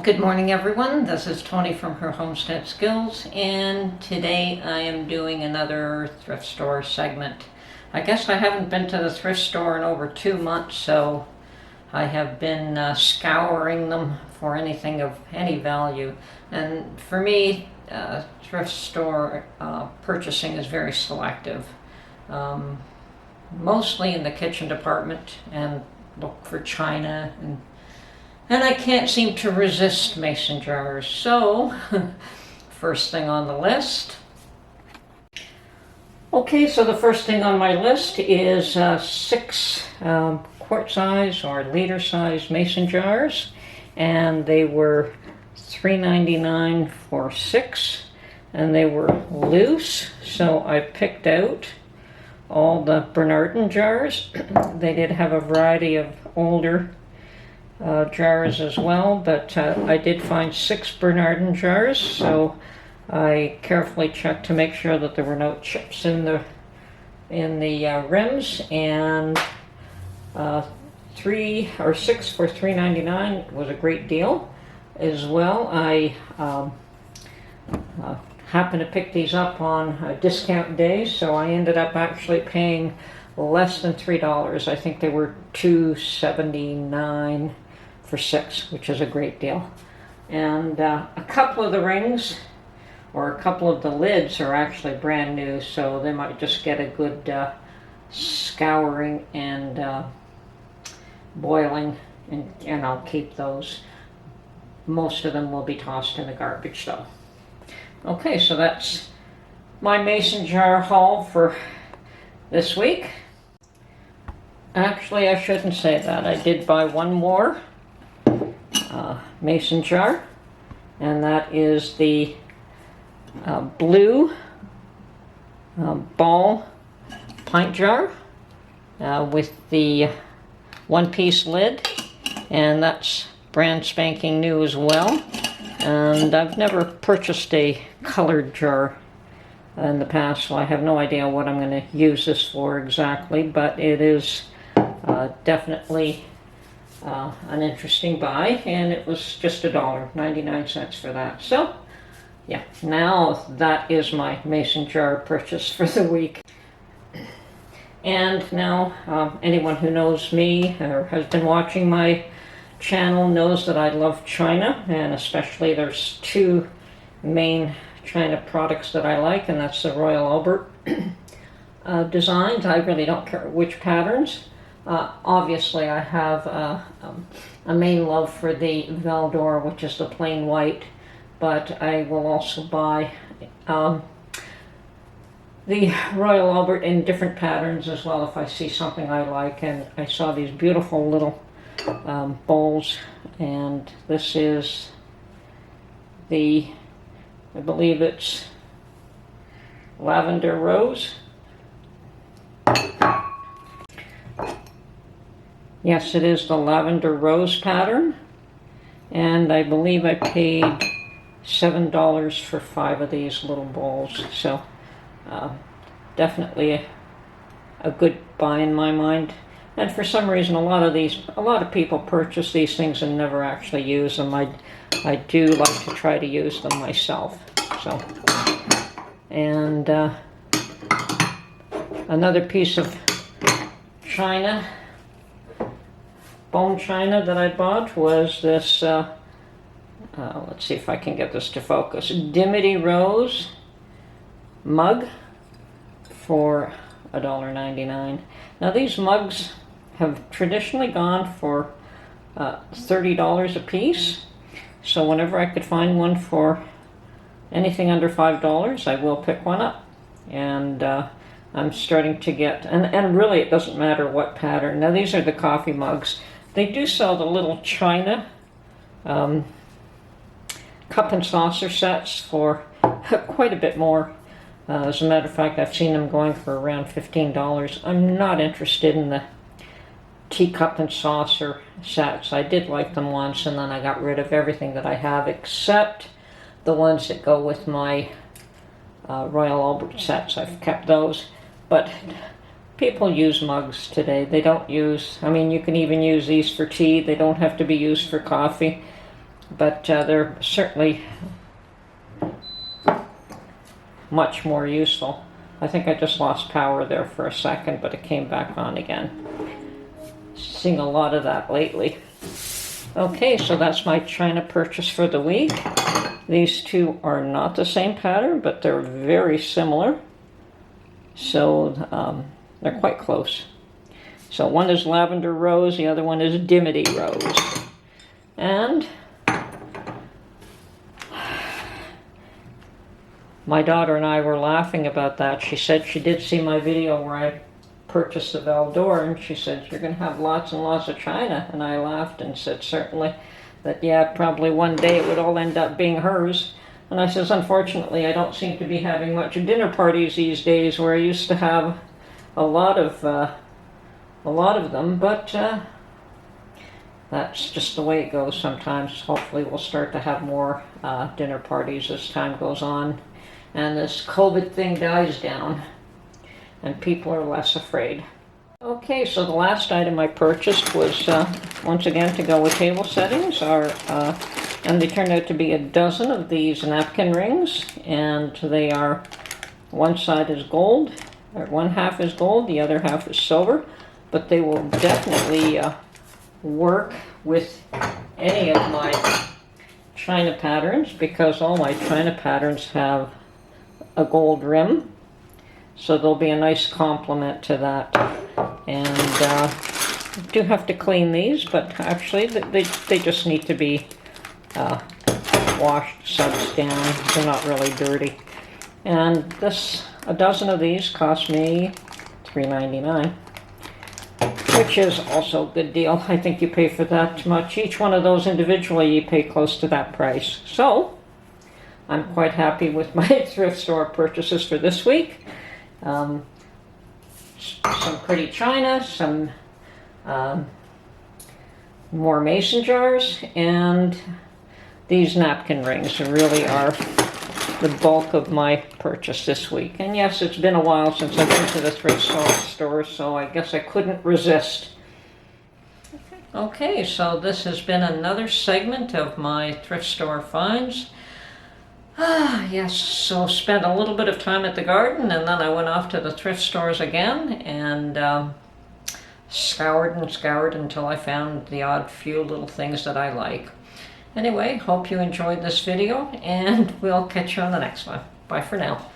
Good morning everyone, this is Tony from her Homestead Skills, and today I am doing another thrift store segment. I guess I haven't been to the thrift store in over 2 months, so I have been scouring them for anything of any value. And for me, thrift store purchasing is very selective. Mostly in the kitchen department, and look for china, and I can't seem to resist mason jars. So, first thing on the list. Okay, so the first thing on my list is 6 quart size or liter size mason jars, and they were $3.99 for 6, and they were loose, so I picked out all the Bernardin jars. They did have a variety of older jars as well, but I did find 6 Bernardin jars, so I carefully checked to make sure that there were no chips in the rims, and 3 or 6 for $3.99 was a great deal as well. I happened to pick these up on discount days, so I ended up actually paying less than $3. I think they were $2.79 for 6, which is a great deal. And a couple of the rings, or a couple of the lids, are actually brand new, so they might just get a good scouring and boiling, and I'll keep those. Most of them will be tossed in the garbage though. Okay, so that's my mason jar haul for this week. Actually, I shouldn't say that. I did buy one more mason jar, and that is the blue ball pint jar with the one-piece lid, and that's brand spanking new as well. And I've never purchased a colored jar in the past, so I have no idea what I'm going to use this for exactly, but it is definitely an interesting buy, and it was just $1.99 for that. So yeah, now that is my mason jar purchase for the week. And now anyone who knows me or has been watching my channel knows that I love china, and especially there's 2 main china products that I like, and that's the Royal Albert designs. I really don't care which patterns. Obviously I have a main love for the Valdor, which is the plain white, but I will also buy the Royal Albert in different patterns as well if I see something I like. And I saw these beautiful little bowls, and this is the, I believe it's lavender rose. Yes, it is the lavender rose pattern, and I believe I paid $7 for 5 of these little bowls, so definitely a good buy in my mind. And for some reason a lot of people purchase these things and never actually use them. I do like to try to use them myself. So, and another piece of china, bone china that I bought was this let's see if I can get this to focus, Dimity Rose mug for $1.99. Now these mugs have traditionally gone for $30 a piece, so whenever I could find one for anything under $5, I will pick one up. And I'm starting to get, and really it doesn't matter what pattern. Now these are the coffee mugs. They do sell the little china cup and saucer sets for quite a bit more. As a matter of fact, I've seen them going for around $15. I'm not interested in the teacup and saucer sets. I did like them once, and then I got rid of everything that I have except the ones that go with my Royal Albert sets. I've kept those, but people use mugs today. They don't use, I mean, you can even use these for tea. They don't have to be used for coffee. but they're certainly much more useful. I think I just lost power there for a second, but it came back on again. Seeing a lot of that lately. Okay, so that's my China purchase for the week. These two are not the same pattern, but they're very similar. So they're quite close. So one is Lavender Rose, the other one is Dimity Rose. And my daughter and I were laughing about that. She said she did see my video where I purchased the Valdor, and she said, "You're going to have lots and lots of China." And I laughed and said, certainly, that yeah, probably one day it would all end up being hers. And I says, unfortunately, I don't seem to be having much dinner parties these days, where I used to have a lot of them, but that's just the way it goes sometimes. Hopefully we'll start to have more dinner parties as time goes on and this COVID thing dies down and people are less afraid. Okay, so the last item I purchased was once again to go with table settings, and they turned out to be a dozen of these napkin rings, and they are, one side is gold, or one half is gold, the other half is silver, but they will definitely work with any of my China patterns, because all my China patterns have a gold rim, so they'll be a nice complement to that. And I do have to clean these, but actually they just need to be washed, suds down. They're not really dirty. And a dozen of these cost me $3.99. Which is also a good deal. I think you pay for that much. Each one of those individually, you pay close to that price. So, I'm quite happy with my thrift store purchases for this week. Some pretty china, some more mason jars, and these napkin rings really are the bulk of my purchase this week. And yes, it's been a while since I've been to the thrift store, so I guess I couldn't resist. Okay, so this has been another segment of my thrift store finds. Yes, so spent a little bit of time at the garden, and then I went off to the thrift stores again and scoured and scoured until I found the odd few little things that I like. Anyway, hope you enjoyed this video, and we'll catch you on the next one. Bye for now.